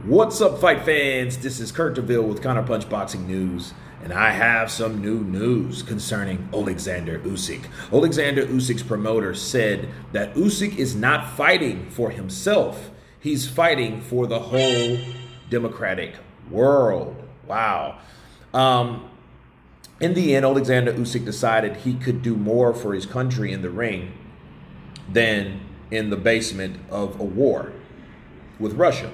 What's up, fight fans? This is Kurt DeVille with Counterpunch Boxing News, and I have some new news concerning Oleksandr Usyk. Oleksandr Usyk's promoter said that Usyk is not fighting for himself. He's fighting for the whole democratic world. Wow. In the end, Oleksandr Usyk decided he could do more for his country in the ring than in the basement of a war with Russia.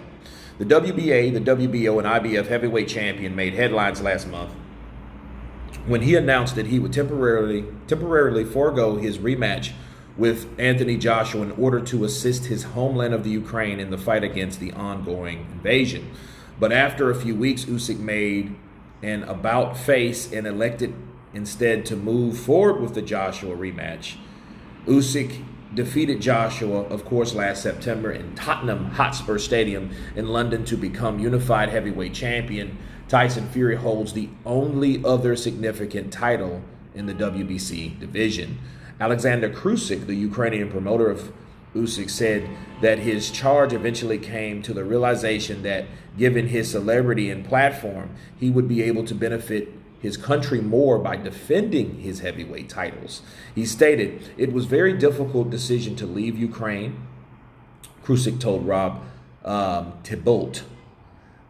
The WBA, the WBO, and IBF heavyweight champion made headlines last month when he announced that he would temporarily forego his rematch with Anthony Joshua in order to assist his homeland of the Ukraine in the fight against the ongoing invasion. But after a few weeks, Usyk made an about-face and elected instead to move forward with the Joshua rematch. Usyk defeated Joshua, of course, last September in Tottenham Hotspur Stadium in London to become unified heavyweight champion. Tyson Fury holds the only other significant title in the WBC division. Oleksandr Usyk, the Ukrainian promoter of Usyk, said that his charge eventually came to the realization that given his celebrity and platform, he would be able to benefit his country more by defending his heavyweight titles. He stated, "It was a very difficult decision to leave Ukraine," Usyk told Rob Thibault,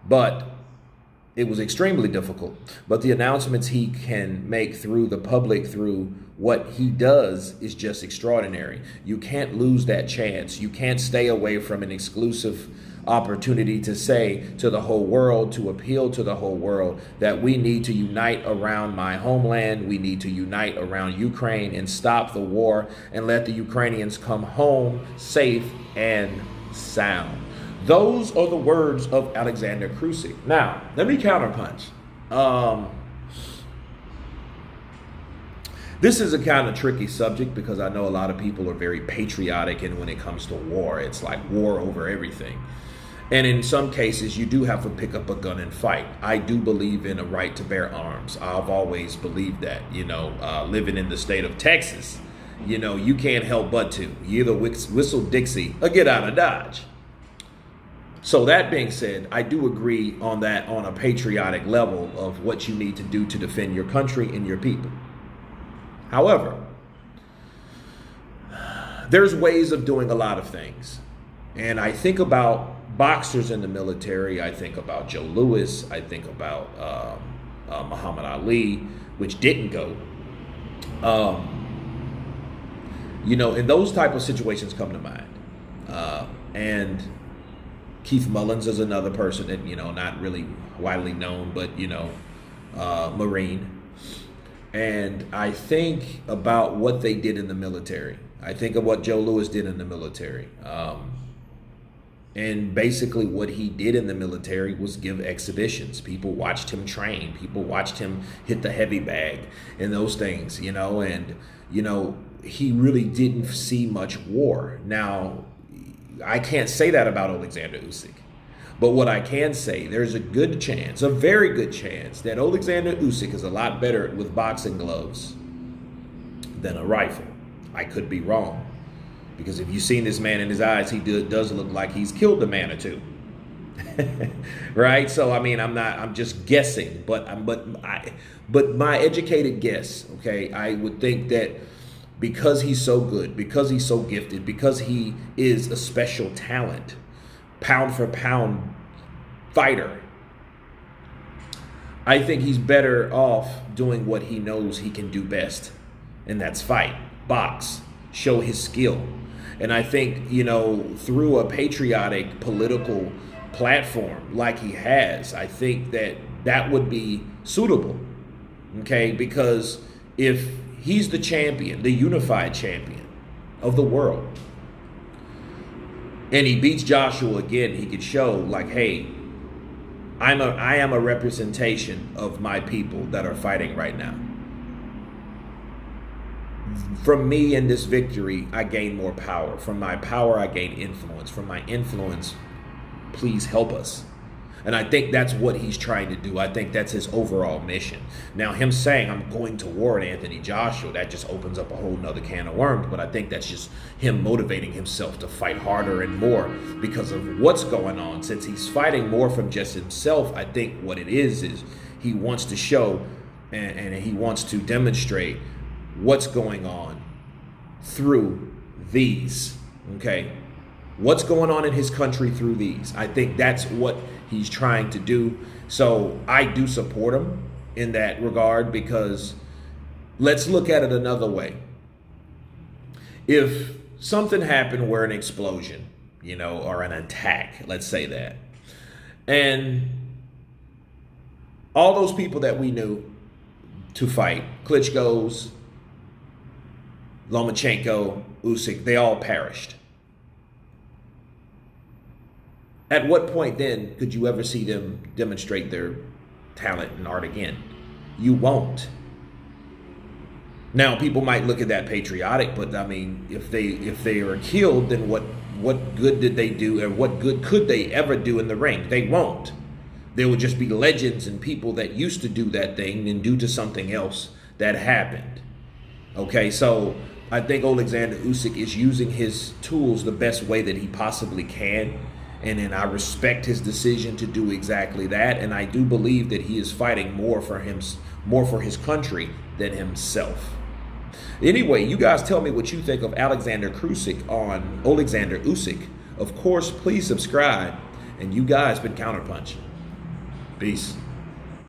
"but it was extremely difficult. But the announcements he can make through the public, through what he does, is just extraordinary. You can't lose that chance. You can't stay away from an exclusive opportunity to say to the whole world, to appeal to the whole world, that we need to unite around my homeland. We need to unite around Ukraine and stop the war and let the Ukrainians come home safe and sound." Those are the words of Oleksandr Usyk. Now, let me counterpunch. This is a kind of tricky subject because I know a lot of people are very patriotic, and when it comes to war, it's like war over everything. And in some cases, you do have to pick up a gun and fight. I do believe in a right to bear arms. I've always believed that, living in the state of Texas, you can't help but to. You either whistle Dixie or get out of Dodge. So that being said, I do agree on that on a patriotic level of what you need to do to defend your country and your people. However, there's ways of doing a lot of things. And I think about boxers in the military. I think about Joe Louis. I think about Muhammad Ali, which didn't go. And those type of situations come to mind. And Keith Mullins is another person that, not really widely known, but, Marine. And I think about what they did in the military. I think of what Joe Louis did in the military. And basically what he did in the military was give exhibitions. People watched him train. People watched him hit the heavy bag and those things, he really didn't see much war. Now, I can't say that about Oleksandr Usyk. But what I can say, there's a good chance, a very good chance, that Oleksandr Usyk is a lot better with boxing gloves than a rifle. I could be wrong. Because if you've seen this man in his eyes, he does look like he's killed a man or two. Right? So, I'm just guessing. But my educated guess, okay, I would think that because he's so good, because he's so gifted, because he is a special talent, pound for pound fighter, I think he's better off doing what he knows he can do best. And that's fight, box, show his skill. And I think, through a patriotic political platform like he has, I think that would be suitable, okay? Because if he's the champion, the unified champion of the world, and he beats Joshua again, he could show like, hey, I am a representation of my people that are fighting right now. From me in this victory, I gain more power. From my power, I gain influence. From my influence, please help us. And I think that's what he's trying to do. I think that's his overall mission. Now, him saying, I'm going to war with Anthony Joshua, that just opens up a whole nother can of worms. But I think that's just him motivating himself to fight harder and more because of what's going on. Since he's fighting more from just himself, I think what it is he wants to show and he wants to demonstrate what's going on through these, okay? What's going on in his country through these. I think that's what he's trying to do. So I do support him in that regard, because let's look at it another way. If something happened where an explosion, or an attack, let's say that, and all those people that we knew to fight, Klitschko's, Lomachenko, Usyk, they all perished. At what point then could you ever see them demonstrate their talent and art again? You won't. Now, people might look at that patriotic, but I mean, if they are killed, then what good did they do, and what good could they ever do in the ring? They won't. There will just be legends and people that used to do that thing and due to something else that happened. Okay, so I think Oleksandr Usyk is using his tools the best way that he possibly can. And then I respect his decision to do exactly that. And I do believe that he is fighting more for his country than himself. Anyway, you guys tell me what you think of Oleksandr Usyk. Of course, please subscribe. And you guys been Counterpunch. Peace.